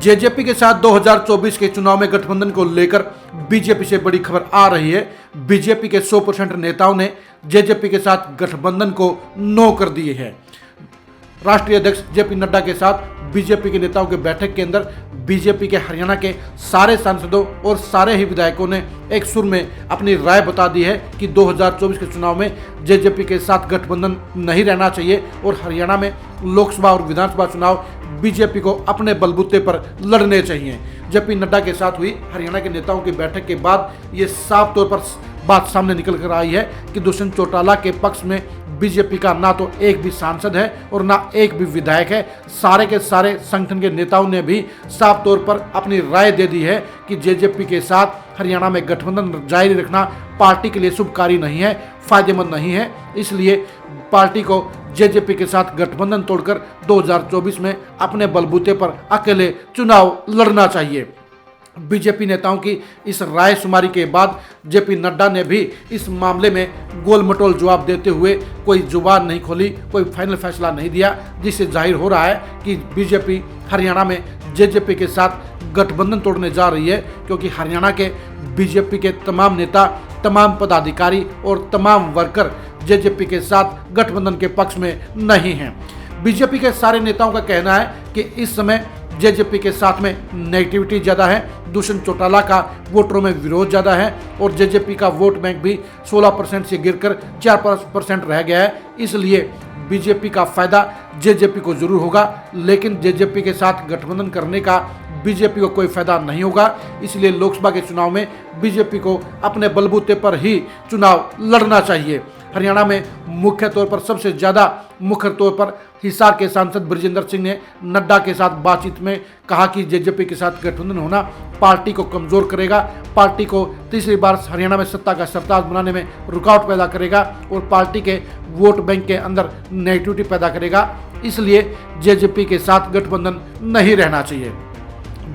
JJP के साथ 2024 के चुनाव में गठबंधन को लेकर बीजेपी से बड़ी खबर आ रही है। बीजेपी के 100% नेताओं ने जेजेपी के साथ गठबंधन को नो कर दिए हैं। राष्ट्रीय अध्यक्ष जेपी नड्डा के साथ बीजेपी के नेताओं की बैठक के अंदर बीजेपी के हरियाणा के सारे सांसदों और सारे ही विधायकों ने एक सुर में अपनी राय बता दी है कि 2024 के चुनाव में जेजेपी के साथ गठबंधन नहीं रहना चाहिए और हरियाणा में लोकसभा और विधानसभा चुनाव बीजेपी को अपने बलबूते पर लड़ने चाहिए। जेपी नड्डा के साथ हुई हरियाणा के नेताओं की बैठक के बाद ये साफ तौर पर बात सामने निकल कर आई है कि दुष्यंत चौटाला के पक्ष में बीजेपी का ना तो एक भी सांसद है और ना एक भी विधायक है। सारे के सारे संगठन के नेताओं ने भी साफ तौर पर अपनी राय दे दी है कि जेजेपी के साथ हरियाणा में गठबंधन जारी रखना पार्टी के लिए शुभकारी नहीं है, फायदेमंद नहीं है। इसलिए पार्टी को जेजेपी के साथ गठबंधन तोड़कर 2024 में अपने बलबूते पर अकेले चुनाव लड़ना चाहिए। बीजेपी नेताओं की इस राय शुमारी के बाद जेपी नड्डा ने भी इस मामले में गोल मटोल जवाब देते हुए कोई जुबान नहीं खोली, कोई फाइनल फैसला नहीं दिया, जिससे जाहिर हो रहा है कि बीजेपी हरियाणा में जेजेपी के साथ गठबंधन तोड़ने जा रही है, क्योंकि हरियाणा के बीजेपी के तमाम नेता, तमाम पदाधिकारी और तमाम वर्कर जेजेपी के साथ गठबंधन के पक्ष में नहीं हैं। बीजेपी के सारे नेताओं का कहना है कि इस समय जेजेपी के साथ में नेगेटिविटी ज़्यादा है, दुष्यंत चौटाला का वोटरों में विरोध ज़्यादा है और जेजेपी का वोट बैंक भी 16% से गिरकर 4% रह गया है। इसलिए बीजेपी का फायदा जेजेपी को जरूर होगा, लेकिन जेजेपी के साथ गठबंधन करने का बीजेपी को कोई फायदा नहीं होगा। इसलिए लोकसभा के चुनाव में बीजेपी को अपने बलबूते पर ही चुनाव लड़ना चाहिए। हरियाणा में मुख्य तौर पर सबसे ज़्यादा मुख्य तौर पर हिसार के सांसद बृजेंद्र सिंह ने नड्डा के साथ बातचीत में कहा कि जेजेपी के साथ गठबंधन होना पार्टी को कमज़ोर करेगा, पार्टी को तीसरी बार हरियाणा में सत्ता का सरताज बनाने में रुकावट पैदा करेगा और पार्टी के वोट बैंक के अंदर नेगेटिविटी पैदा करेगा। इसलिए जेजेपी के साथ गठबंधन नहीं रहना चाहिए।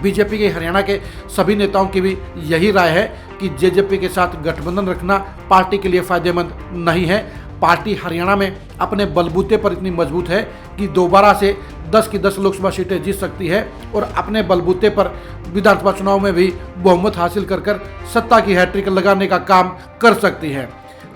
बीजेपी के हरियाणा के सभी नेताओं की भी यही राय है कि जेजेपी के साथ गठबंधन रखना पार्टी के लिए फायदेमंद नहीं है। पार्टी हरियाणा में अपने बलबूते पर इतनी मजबूत है कि दोबारा से 10 की 10 लोकसभा सीटें जीत सकती है और अपने बलबूते पर विधानसभा चुनाव में भी बहुमत हासिल कर सत्ता की हैट्रिक लगाने का काम कर सकती है।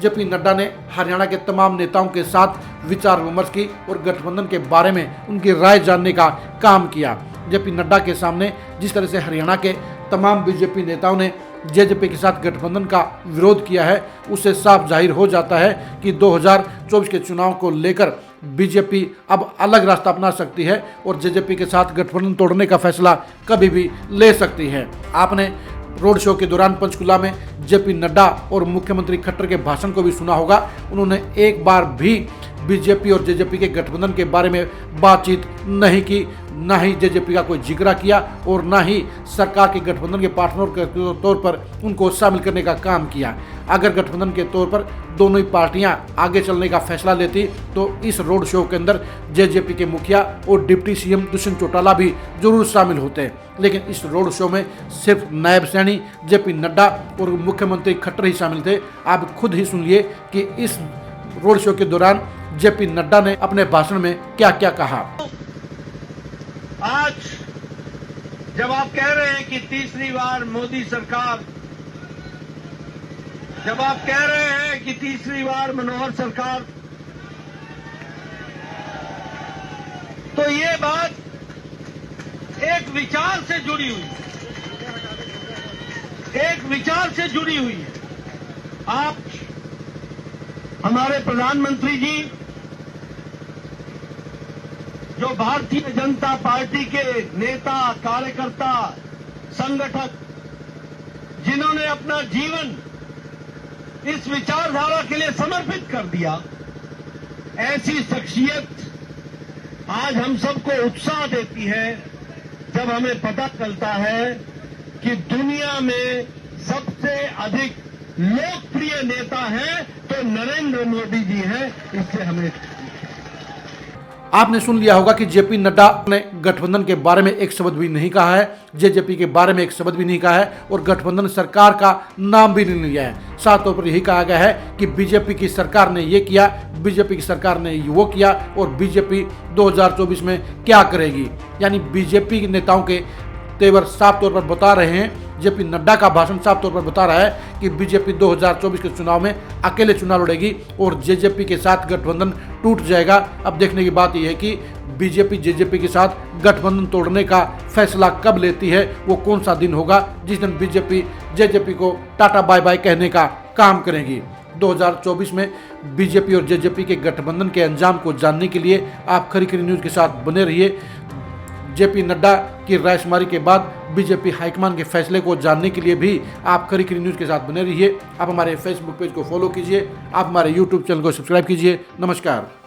जेपी नड्डा ने हरियाणा के तमाम नेताओं के साथ विचार विमर्श की और गठबंधन के बारे में उनकी राय जानने का काम किया। जेपी नड्डा के सामने जिस तरह से हरियाणा के तमाम बीजेपी नेताओं ने जेजेपी के साथ गठबंधन का विरोध किया है, उससे साफ जाहिर हो जाता है कि 2024 के चुनाव को लेकर बीजेपी अब अलग रास्ता अपना सकती है और जेजेपी के साथ गठबंधन तोड़ने का फैसला कभी भी ले सकती है। आपने रोड शो के दौरान पंचकुला में जेपी नड्डा और मुख्यमंत्री खट्टर के भाषण को भी सुना होगा। उन्होंने एक बार भी बीजेपी और जेजेपी के गठबंधन के बारे में बातचीत नहीं की, ना ही जेजेपी का कोई जिक्र किया और ना ही सरकार के गठबंधन के पार्टनर के तौर पर उनको शामिल करने का काम किया। अगर गठबंधन के तौर पर दोनों ही पार्टियां आगे चलने का फैसला लेती तो इस रोड शो के अंदर जेजेपी के मुखिया और डिप्टी सीएम दुष्यंत चौटाला भी जरूर शामिल होते, लेकिन इस रोड शो में सिर्फ नायब सैनी जेपी नड्डा और मुख्यमंत्री खट्टर ही शामिल थे। आप खुद ही सुनिए कि इस रोड शो के दौरान जेपी नड्डा ने अपने भाषण में क्या क्या कहा। आज जब आप कह रहे हैं कि तीसरी बार मोदी सरकार, जब आप कह रहे हैं कि तीसरी बार मनोहर सरकार, तो ये बात एक विचार से जुड़ी हुई है, एक विचार से जुड़ी हुई है। आप हमारे प्रधानमंत्री जी जो भारतीय जनता पार्टी के नेता, कार्यकर्ता, संगठक, जिन्होंने अपना जीवन इस विचारधारा के लिए समर्पित कर दिया, ऐसी शख्सियत आज हम सबको उत्साह देती है जब हमें पता चलता है कि दुनिया में सबसे अधिक लोकप्रिय नेता है तो नरेंद्र मोदी जी हैं। इससे हमें आपने सुन लिया होगा कि जेपी नड्डा ने गठबंधन के बारे में एक शब्द भी नहीं कहा है, जेजेपी के बारे में एक शब्द भी नहीं कहा है और गठबंधन सरकार का नाम भी नहीं लिया है। साफ तौर पर यही कहा गया है कि बीजेपी की सरकार ने ये किया, बीजेपी की सरकार ने वो किया और बीजेपी 2024 में क्या करेगी। यानी बीजेपी के नेताओं के तेवर साफ तौर पर बता रहे हैं। जेपी नड्डा का भाषण साफ तौर पर बता रहा है कि बीजेपी 2024 के चुनाव में अकेले चुनाव लड़ेगी और जेजेपी के साथ गठबंधन टूट जाएगा। अब देखने की बात यह है कि बीजेपी जेजेपी के साथ गठबंधन तोड़ने का फैसला कब लेती है, वो कौन सा दिन होगा जिस दिन बीजेपी जेजेपी को टाटा बाय बाय कहने का काम करेगी। 2024 में बीजेपी और जेजेपी के गठबंधन के अंजाम को जानने के लिए आप खरी खरी न्यूज़ के साथ बने रहिए। जेपी नड्डा की रायशुमारी के बाद बीजेपी हाईकमान के फैसले को जानने के लिए भी आप खरी खरी न्यूज़ के साथ बने रहिए। आप हमारे फेसबुक पेज को फॉलो कीजिए, आप हमारे यूट्यूब चैनल को सब्सक्राइब कीजिए। नमस्कार।